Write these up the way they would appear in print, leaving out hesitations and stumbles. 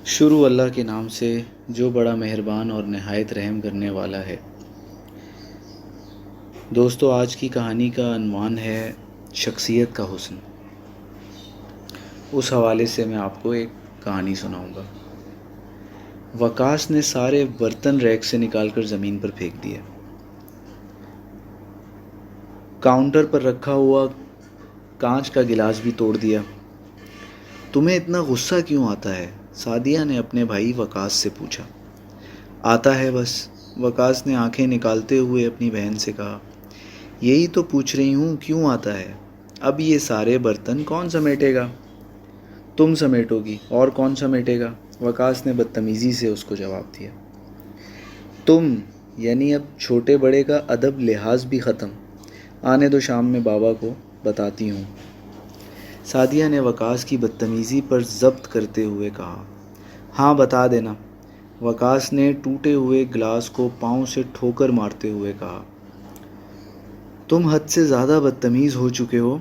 شروع اللہ کے نام سے جو بڑا مہربان اور نہایت رحم کرنے والا ہے۔ دوستو، آج کی کہانی کا عنوان ہے شخصیت کا حسن۔ اس حوالے سے میں آپ کو ایک کہانی سناؤں گا۔ وقاص نے سارے برتن ریک سے نکال کر زمین پر پھینک دیے۔ کاؤنٹر پر رکھا ہوا کانچ کا گلاس بھی توڑ دیا۔ تمہیں اتنا غصہ کیوں آتا ہے؟ سعدیہ نے اپنے بھائی وقاص سے پوچھا۔ آتا ہے بس، وقاص نے آنکھیں نکالتے ہوئے اپنی بہن سے کہا۔ یہی تو پوچھ رہی ہوں، کیوں آتا ہے؟ اب یہ سارے برتن کون سمیٹے گا؟ تم سمیٹو گی، اور کون سمیٹے گا؟ وقاص نے بدتمیزی سے اس کو جواب دیا۔ تم یعنی اب چھوٹے بڑے کا ادب لحاظ بھی ختم۔ آنے دو، شام میں بابا کو بتاتی ہوں۔ سعدیہ نے وقاص کی بدتمیزی پر ضبط کرتے ہوئے کہا۔ ہاں، بتا دینا۔ وقاص نے ٹوٹے ہوئے گلاس کو پاؤں سے ٹھوکر مارتے ہوئے کہا۔ تم حد سے زیادہ بدتمیز ہو چکے ہو۔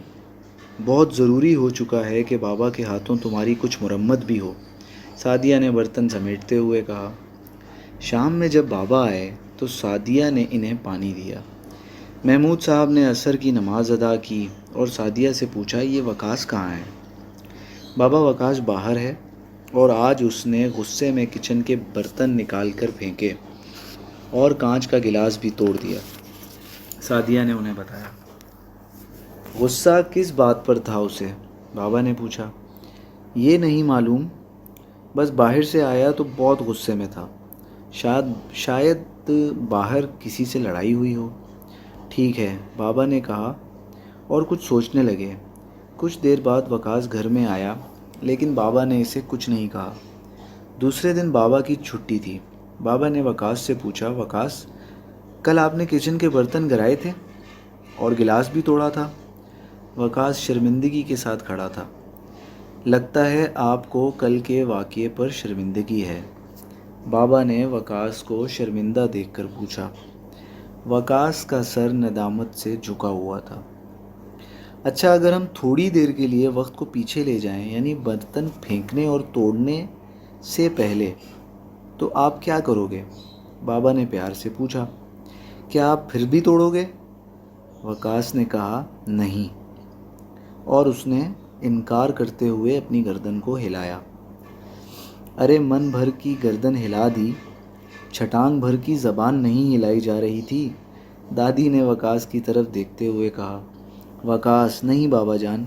بہت ضروری ہو چکا ہے کہ بابا کے ہاتھوں تمہاری کچھ مرمت بھی ہو۔ سعدیہ نے برتن سمیٹتے ہوئے کہا۔ شام میں جب بابا آئے تو سعدیہ نے انہیں پانی دیا۔ محمود صاحب نے عصر کی نماز ادا کی اور سعدیہ سے پوچھا، یہ وقاص کہاں ہے؟ بابا، وقاص باہر ہے، اور آج اس نے غصے میں کچن کے برتن نکال کر پھینکے اور کانچ کا گلاس بھی توڑ دیا، سعدیہ نے انہیں بتایا۔ غصہ کس بات پر تھا اسے؟ بابا نے پوچھا۔ یہ نہیں معلوم، بس باہر سے آیا تو بہت غصے میں تھا۔ شاید باہر کسی سے لڑائی ہوئی ہو۔ ٹھیک ہے، بابا نے کہا اور کچھ سوچنے لگے۔ کچھ دیر بعد وقاص گھر میں آیا، لیکن بابا نے اسے کچھ نہیں کہا۔ دوسرے دن بابا کی چھٹی تھی۔ بابا نے وقاص سے پوچھا، وقاص، کل آپ نے کچن کے برتن گرائے تھے اور گلاس بھی توڑا تھا؟ وقاص شرمندگی کے ساتھ کھڑا تھا۔ لگتا ہے آپ کو کل کے واقعے پر شرمندگی ہے، بابا نے وقاص کو شرمندہ دیکھ کر پوچھا۔ وقاص کا سر ندامت سے جھکا ہوا تھا۔ اچھا، اگر ہم تھوڑی دیر کے لیے وقت کو پیچھے لے جائیں، یعنی برتن پھینکنے اور توڑنے سے پہلے، تو آپ کیا کرو گے؟ بابا نے پیار سے پوچھا۔ کیا آپ پھر بھی توڑو گے؟ وقاص نے کہا، نہیں، اور اس نے انکار کرتے ہوئے اپنی گردن کو ہلایا۔ ارے من بھر کی گردن ہلا دی، چھٹانگ بھر کی زبان نہیں ہلائی جا رہی تھی، دادی نے وقاص کی طرف دیکھتے ہوئے کہا۔ وقاص، نہیں بابا جان،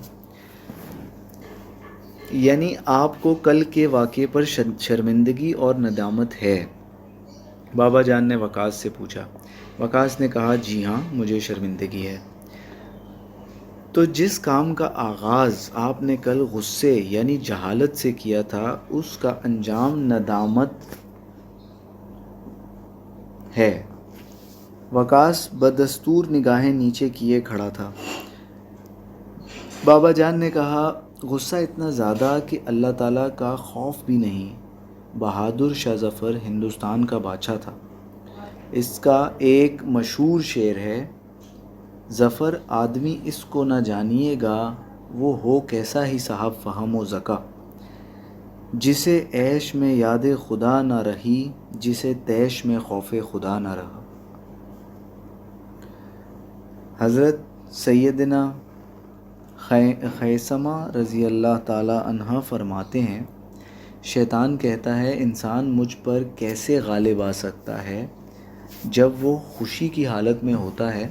یعنی آپ کو کل کے واقعے پر شرمندگی اور ندامت ہے؟ بابا جان نے وقاص سے پوچھا۔ وقاص نے کہا، جی ہاں، مجھے شرمندگی ہے۔ تو جس کام کا آغاز آپ نے کل غصے یعنی جہالت سے کیا تھا، اس کا انجام ندامت ہے۔ وقاص بدستور نگاہیں نیچے کیے کھڑا تھا۔ بابا جان نے کہا، غصہ اتنا زیادہ کہ اللہ تعالیٰ کا خوف بھی نہیں۔ بہادر شاہ ظفر ہندوستان کا بادشاہ تھا۔ اس کا ایک مشہور شعر ہے، ظفر آدمی اس کو نہ جانیے گا، وہ ہو کیسا ہی صاحب فہم و ذکا، جسے عیش میں یاد خدا نہ رہی، جسے طیش میں خوف خدا نہ رہا۔ حضرت سیدنا خیثمہ رضی اللہ تعالی عنہ فرماتے ہیں، شیطان کہتا ہے، انسان مجھ پر کیسے غالب آ سکتا ہے؟ جب وہ خوشی کی حالت میں ہوتا ہے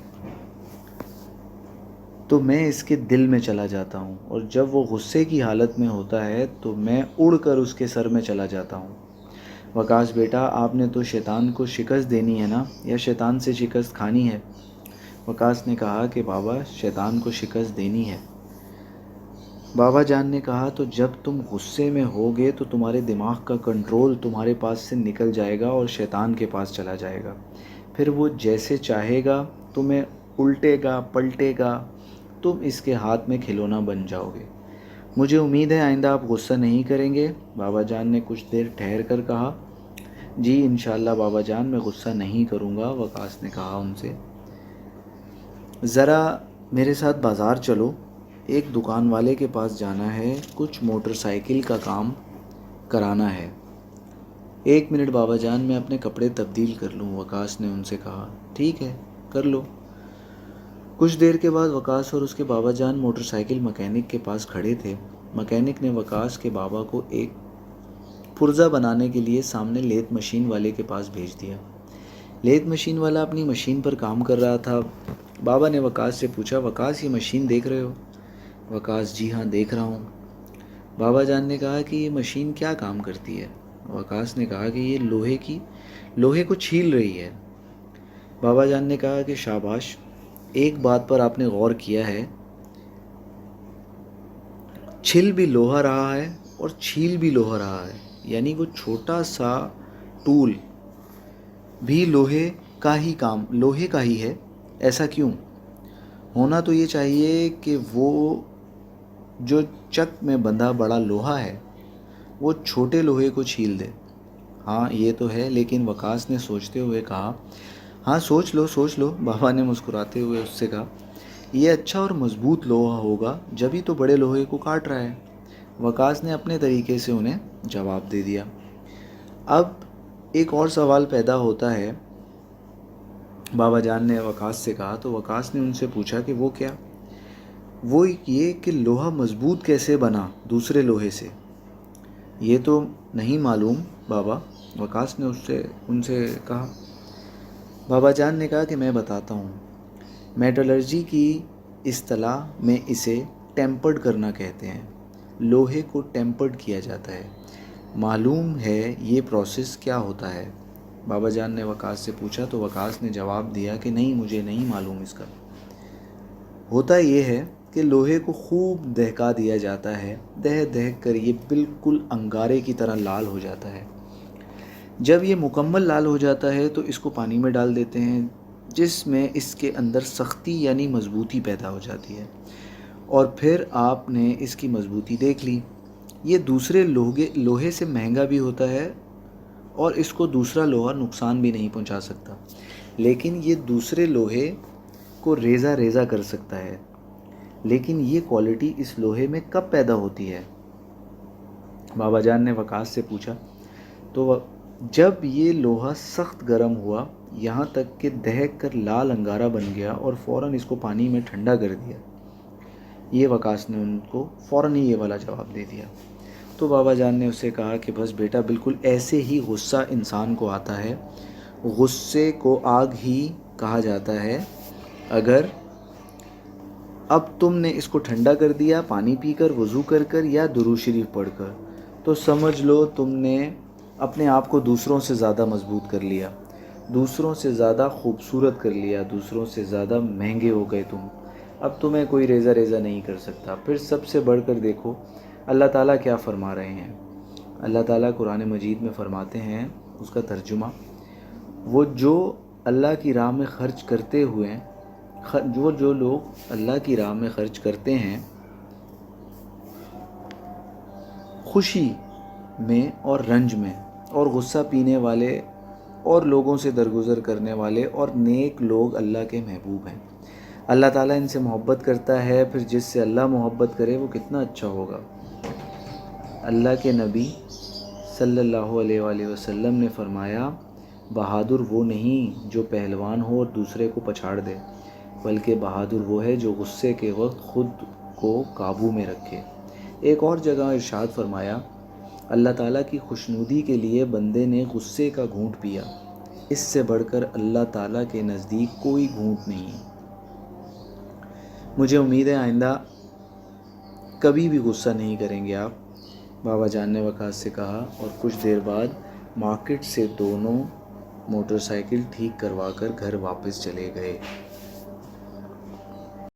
تو میں اس کے دل میں چلا جاتا ہوں، اور جب وہ غصے کی حالت میں ہوتا ہے تو میں اڑ کر اس کے سر میں چلا جاتا ہوں۔ وقاص بیٹا، آپ نے تو شیطان کو شکست دینی ہے نا، یا شیطان سے شکست کھانی ہے؟ وقاص نے کہا کہ بابا، شیطان کو شکست دینی ہے۔ بابا جان نے کہا، تو جب تم غصے میں ہوگے تو تمہارے دماغ کا کنٹرول تمہارے پاس سے نکل جائے گا اور شیطان کے پاس چلا جائے گا، پھر وہ جیسے چاہے گا تمہیں الٹے گا، پلٹے گا، تم اس کے ہاتھ میں کھلونا بن جاؤ گے۔ مجھے امید ہے آئندہ آپ غصہ نہیں کریں گے؟ بابا جان نے کچھ دیر ٹھہر کر کہا۔ جی انشاءاللہ بابا جان، میں غصہ نہیں کروں گا، وقاص نے کہا ان سے۔ ذرا میرے ساتھ بازار چلو، ایک دکان والے کے پاس جانا ہے، کچھ موٹر سائیکل کا کام کرانا ہے۔ 1 منٹ بابا جان، میں اپنے کپڑے تبدیل کر لوں، وقاص نے ان سے کہا۔ ٹھیک ہے، کر لو۔ کچھ دیر کے بعد وقاص اور اس کے بابا جان موٹر سائیکل مکینک کے پاس کھڑے تھے۔ مکینک نے وقاص کے بابا کو ایک پرزہ بنانے کے لیے سامنے لیتھ مشین والے کے پاس بھیج دیا۔ لیتھ مشین والا اپنی مشین پر کام کر رہا تھا۔ بابا نے وقاص سے پوچھا، وقاص یہ مشین دیکھ رہے ہو؟ وقاص، جی ہاں دیکھ رہا ہوں۔ بابا جان نے کہا کہ یہ مشین کیا کام کرتی ہے؟ وقاص نے کہا کہ یہ لوہے کو چھیل رہی ہے۔ بابا جان نے کہا کہ شاباش، ایک بات پر آپ نے غور کیا ہے، چھل بھی لوہا رہا ہے اور چھیل بھی لوہا رہا ہے، یعنی وہ چھوٹا سا ٹول بھی لوہے کا ہی ہے۔ ایسا کیوں؟ ہونا تو یہ چاہیے کہ وہ جو چک میں بندھا بڑا لوہا ہے وہ چھوٹے لوہے کو چھیل دے۔ ہاں یہ تو ہے، لیکن وقاص نے سوچتے ہوئے کہا۔ ہاں سوچ لو۔ بابا نے مسکراتے ہوئے اس سے کہا، یہ اچھا اور مضبوط لوہا ہوگا، جبھی تو بڑے لوہے کو کاٹ رہا ہے۔ وقاص نے اپنے طریقے سے انہیں جواب دے دیا۔ اب ایک اور سوال پیدا ہوتا ہے، بابا جان نے وقاص سے کہا۔ تو وقاص نے ان سے پوچھا کہ وہ کیا؟ وہ یہ کہ لوہا مضبوط کیسے بنا دوسرے لوہے سے؟ یہ تو نہیں معلوم بابا، وقاص نے ان سے کہا۔ بابا جان نے کہا کہ میں بتاتا ہوں، میٹالرجی کی اصطلاح میں اسے ٹیمپرڈ کرنا کہتے ہیں۔ لوہے کو ٹیمپرڈ کیا جاتا ہے۔ معلوم ہے یہ پروسیس کیا ہوتا ہے؟ بابا جان نے وقاص سے پوچھا تو وقاص نے جواب دیا کہ نہیں، مجھے نہیں معلوم اس کا۔ ہوتا یہ ہے کہ لوہے کو خوب دہکا دیا جاتا ہے، دہک کر یہ بالکل انگارے کی طرح لال ہو جاتا ہے۔ جب یہ مکمل لال ہو جاتا ہے تو اس کو پانی میں ڈال دیتے ہیں، جس میں اس کے اندر سختی یعنی مضبوطی پیدا ہو جاتی ہے، اور پھر آپ نے اس کی مضبوطی دیکھ لی۔ یہ دوسرے لوہے سے مہنگا بھی ہوتا ہے اور اس کو دوسرا لوہا نقصان بھی نہیں پہنچا سکتا، لیکن یہ دوسرے لوہے کو ریزہ کر سکتا ہے۔ لیکن یہ کوالٹی اس لوہے میں کب پیدا ہوتی ہے؟ بابا جان نے وقاص سے پوچھا۔ تو جب یہ لوہا سخت گرم ہوا، یہاں تک کہ دہک کر لال انگارہ بن گیا اور فوراً اس کو پانی میں ٹھنڈا کر دیا۔ یہ وقاص نے ان کو فوراً ہی یہ والا جواب دے دیا۔ تو بابا جان نے اسے کہا کہ بس بیٹا، بالکل ایسے ہی غصہ انسان کو آتا ہے۔ غصے کو آگ ہی کہا جاتا ہے۔ اگر اب تم نے اس کو ٹھنڈا کر دیا پانی پی کر، وضو کر یا درود شریف پڑھ کر، تو سمجھ لو تم نے اپنے آپ کو دوسروں سے زیادہ مضبوط کر لیا، دوسروں سے زیادہ خوبصورت کر لیا، دوسروں سے زیادہ مہنگے ہو گئے تم۔ اب تمہیں کوئی ریزہ نہیں کر سکتا۔ پھر سب سے بڑھ کر دیکھو اللہ تعالیٰ کیا فرما رہے ہیں۔ اللہ تعالیٰ قرآن مجید میں فرماتے ہیں، اس کا ترجمہ، وہ جو اللہ کی راہ میں خرچ کرتے ہوئے جو لوگ اللہ کی راہ میں خرچ کرتے ہیں، خوشی میں اور رنج میں، اور غصہ پینے والے اور لوگوں سے درگزر کرنے والے اور نیک لوگ اللہ کے محبوب ہیں۔ اللہ تعالیٰ ان سے محبت کرتا ہے، پھر جس سے اللہ محبت کرے وہ کتنا اچھا ہوگا۔ اللہ کے نبی صلی اللہ علیہ وآلہ وسلم نے فرمایا، بہادر وہ نہیں جو پہلوان ہو اور دوسرے کو پچھاڑ دے، بلکہ بہادر وہ ہے جو غصے کے وقت خود کو قابو میں رکھے۔ ایک اور جگہ ارشاد فرمایا، اللہ تعالیٰ کی خوشنودی کے لیے بندے نے غصے کا گھونٹ پیا، اس سے بڑھ کر اللہ تعالیٰ کے نزدیک کوئی گھونٹ نہیں۔ مجھے امید ہے آئندہ کبھی بھی غصہ نہیں کریں گے آپ، بابا جان نے وقاص سے کہا، اور کچھ دیر بعد مارکیٹ سے دونوں موٹر سائیکل ٹھیک کروا کر گھر واپس چلے گئے۔